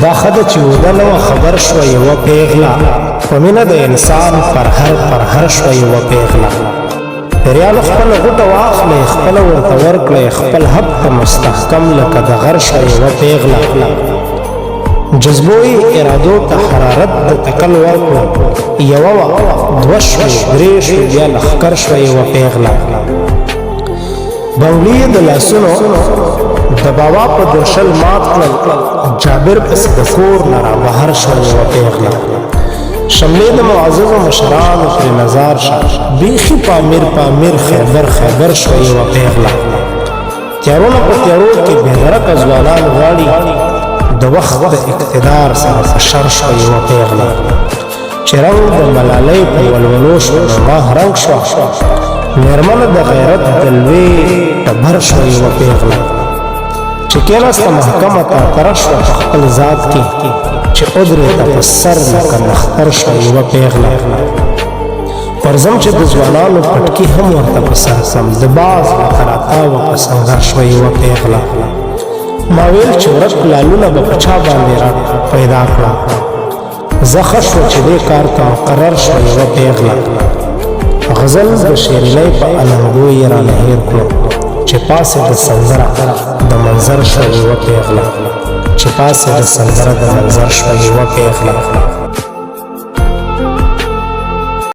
دا خده چې وده نو خبر شوه یوه پیغله په مینه د انسان پر هر شوه یوه پیغله پیریانو خپل غوټه واخلئ خپله ورته ورکړئ خپل حق ته مستحکم لکه د غر شوه یوه پیغله جذبوي ارادو ته حرارت د تکل ورکړو یوه وه دوه شوې درې شوې بیا لښکر شوه یوه پیغله بولي د لاسونو د بابا په درشل مات کړل جابر پسې د کور نه رابهر شوه یوه پیغله شملې د معززو مشرانو پرې نظار شه بیخي پامیر خیبر شوه یوه پیغله تیارونه په تیارو کې بېغرقه ځوانان غواړي د وخت د اقتدار سره په شر شوه یوه پیغله چې رنګ د ملالۍ په ولولو شو نو ماه رنګ شوه مېرمنه د غیرت د لوی ټبر شوه یوه پیغله چې کېناسته محکمه تاکره شوه په خپل ذات کې چې ودرېده په سر لکه نښتر شوه یوه پیغله ورځم چې د ځوانانو پټکي هم ورته په سر کړم د باز لکه راتاوه په سنګر شوه یوه پیغله ما ویل چې ورک لالونه به په چا باندې را پیدا کړه زه ښه شوه چې دې کار ته مقرر شوه یوه پیغله غزل د شیرینۍ په النګو یې رانه هېر کړو چې پاسې د سندره د منظر شوه یوه پیغله چې پاسې د سندره د منظر شوه یوه پیغله